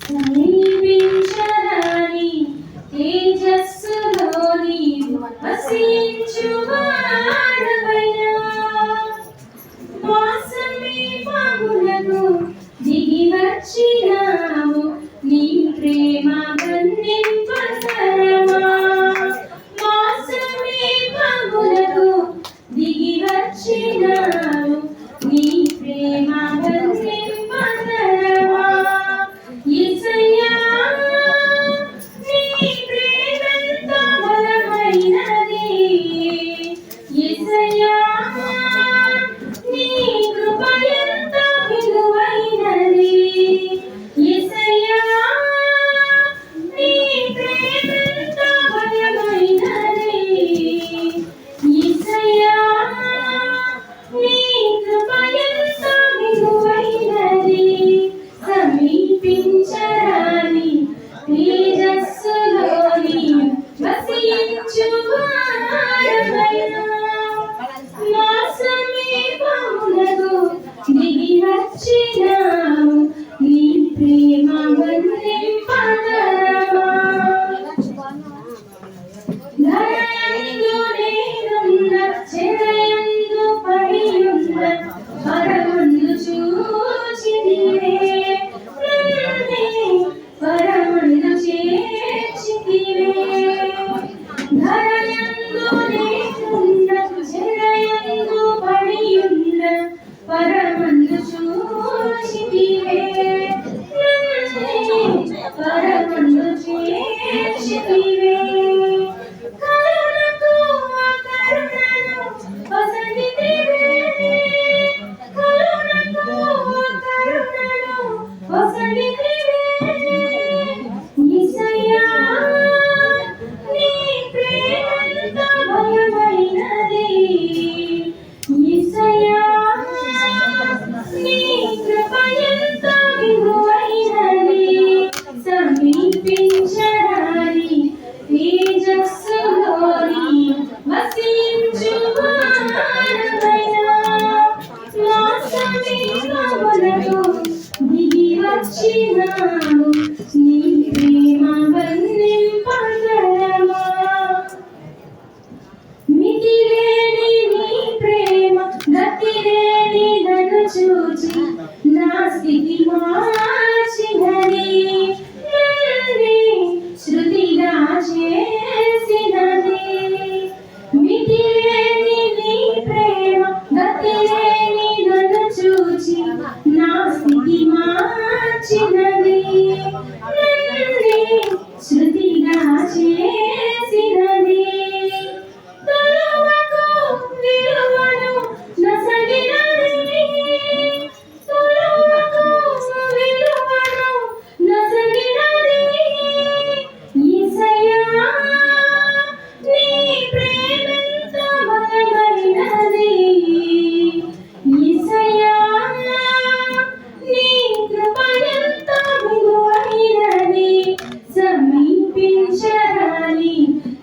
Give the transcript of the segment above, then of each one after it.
సమీపించరాని తేజస్సులో నీవు వసించువాడవైనా మా సమీపమునకు దిగి వచ్చినావు నీ ప్రేమ వర్ణింపతరమా మా సమీపమునకు దిగి వచ్చినావు నీ ప్రేమ వర్ణింపతరమా యేసయ్యా నీ ప్రేమెంత బలమైనది యేసయ్యా నీ కృప ఎంత విలువైనది యేసయ్యా నీ ప్రేమెంత బలమైనది యేసయ్యా నీ కృప ఎంత విలువైనది సమీపించరాని తేజస్సులో నీవు వసించువాడవైనా మా సమీపమునకు దిగి వచ్చినావు నీ ప్రేమ వర్ణింపతరమా ధరయందు నేనున్న చెరయందు పడియున్న పరమందు చూచితివే నన్నే పరమందు చేర్చితివే ధరయందు నేనున్న చెరయందు పడియున్న పరమందు చూచితివే నన్నే పరమందు చేర్చితివే కరుణకు కరుణను వసంతివే కరుణకు కరుణను వసంతివే యేసయ్యా నీ ప్రేమంత బలమైనది యేసయ్యా నీ కృప ఎంత విలువైనది సమీపించరాని తేజస్సులో నీవు వసించువాడవైనా మా సమీపమునకు దిగి వచ్చినావు నీ ప్రేమ వర్ణింపతరమా మితిలేని నీ ప్రేమ గతిలేని నన్ను చూచి నా స్థితి మార్చినది నన్నే శృతిగా చేసినది మితిలేని నీ ప్రేమ గతిలేని నన్ను చూచి నా స్థితి మార్చినది నన్నే శృతిగా చేసినది తొలువకు విలువను నసగినది తొలువకు విలువను నసగినది యేసయ్యా నీ ప్రేమెంత బలమైనది యేసయ్యా నీ కృప ఎంత విలువైనది సమీపించరాని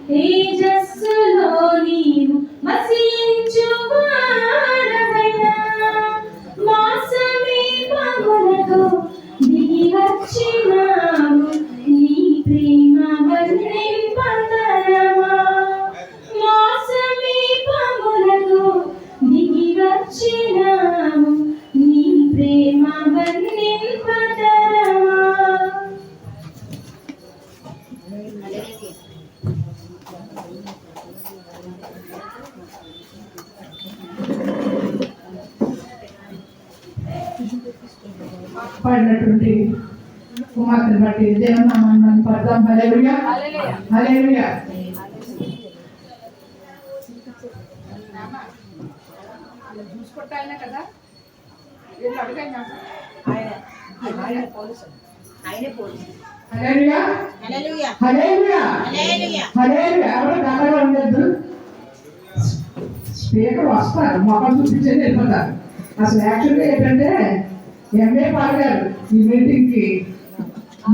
తేజస్సులో నీవు వసించువాడవైనా మా సమీపమునకు దిగి వచ్చినావు నీ ప్రేమ వర్ణింపతరమా మా సమీపమునకు దిగి వచ్చినావు నీ ప్రేమ వర్ణింపతరమా పడినటువంటి కుమార్తెను బట్టి దేవుని నామాన్ని పడతాం. హల్లెలూయా హల్లెలూయా. చూసుకుంటా కదా ఎవరు ఉండద్దు. స్పీకర్ వస్తారు, మొక్కలు చూపించేది వెళ్ళిపోతారు. అసలు యాక్చువల్గా ఏంటంటే ఎంఏ పాల్ గారు ఈ మీటింగ్కి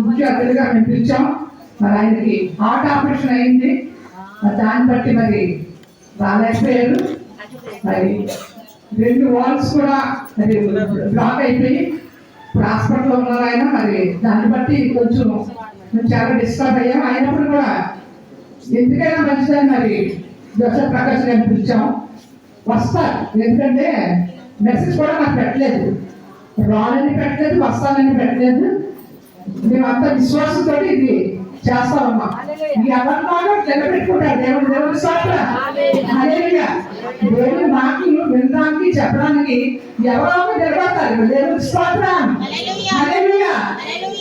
ముఖ్య అతిథిగా మేము పిలిచాం. మరి ఆయనకి హార్ట్ ఆపరేషన్ అయింది. దాన్ని బట్టి మరి రాలేకపోయారు. మరి 2 వాల్స్ కూడా మరి బ్లాక్ అయిపోయి ఇప్పుడు హాస్పిటల్లో ఉన్నారు ఆయన. మరి దాన్ని బట్టి కొంచెం మేము చాలా డిస్టర్బ్ అయ్యాం. అయినప్పుడు కూడా ఎందుకైనా మంచిదని మరి జోసెఫ్ ప్రకాష్ గారిని పిలిచాం. వస్తారు, ఎందుకంటే మెసేజ్ కూడా నాకు పెట్టలేదు, రానని పెట్టలేదు, వస్తానని పెట్టలేదు. మేమంతా విశ్వాసంతో ఇది చేస్తామమ్మా. ఎవరిలాగా నిలబెట్టుకుంటారు దేవుడి సాక్ష. దేవుడి మాటలు వినడానికి చెప్పడానికి ఎవరో నిలబడతారు. దేవుడి స్తోత్రం. హల్లెలూయా.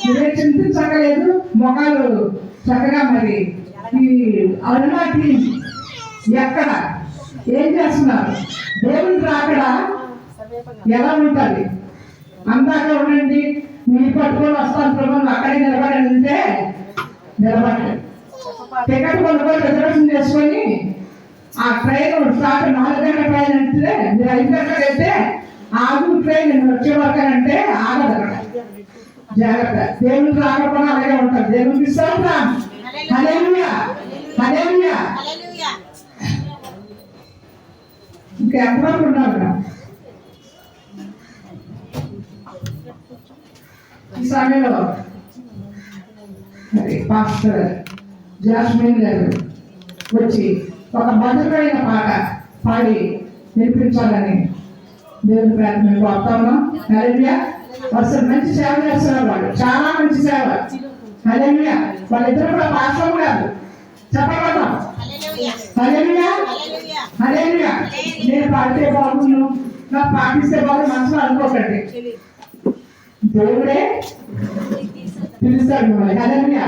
మీరే చింతించక్కలేదు. మొఖాలు చక్కగా మరి ఈ అరుణా టీం ఎక్కడ ఏం చేస్తున్నారు, దేవుని రాకడ ఎలా ఉంటుంది, అందాక ఉండండి, మీరు పట్టుకొని వస్తాను ప్రభు అక్కడే నిలబడండి అంటే నిలబడండి. టికెట్ కొనుక్కొని రిజర్వేషన్ చేసుకొని ఆ ట్రైన్ స్టార్ట్ 4 గంటల ట్రైన్ అంటే మీరు 5 గంటలకు వెళ్తే ఆగు ట్రైన్ వచ్చే వరకు అంటే ఆగదు అక్కడ. జాగ్రత్త. దేవుని రాకపోయినా అలాగే ఉంటుంది. దేవునికి స్తోత్రం. హల్లెలూయా. హల్లెలూయా. ఇంకా ఎంతవరకు ఉన్నారు? ఈ సమయంలో మరి పాస్టర్ జాస్మిన్ గారు వచ్చి ఒక మధురమైన పాట పాడి వినిపించాలని దేవుని ప్రార్థన కోరుతా ఉన్నాం. హల్లెలూయా. అసలు మంచి సేవ చేస్తున్నారు వాళ్ళు, చాలా మంచి సేవ. హల్లెలూయా. వాళ్ళిద్దరు కూడా పాస్టర్ గారు చెప్పగలం. హల్లెలూయా. హల్లెలూయా. నేను పాడితే బాగున్నాను, నాకు పాటిస్తే బాగుంది మనసులో అనుకోకండి. దేవుడే పిలుస్తాడు మిమ్మల్ని. హల్లెలూయా.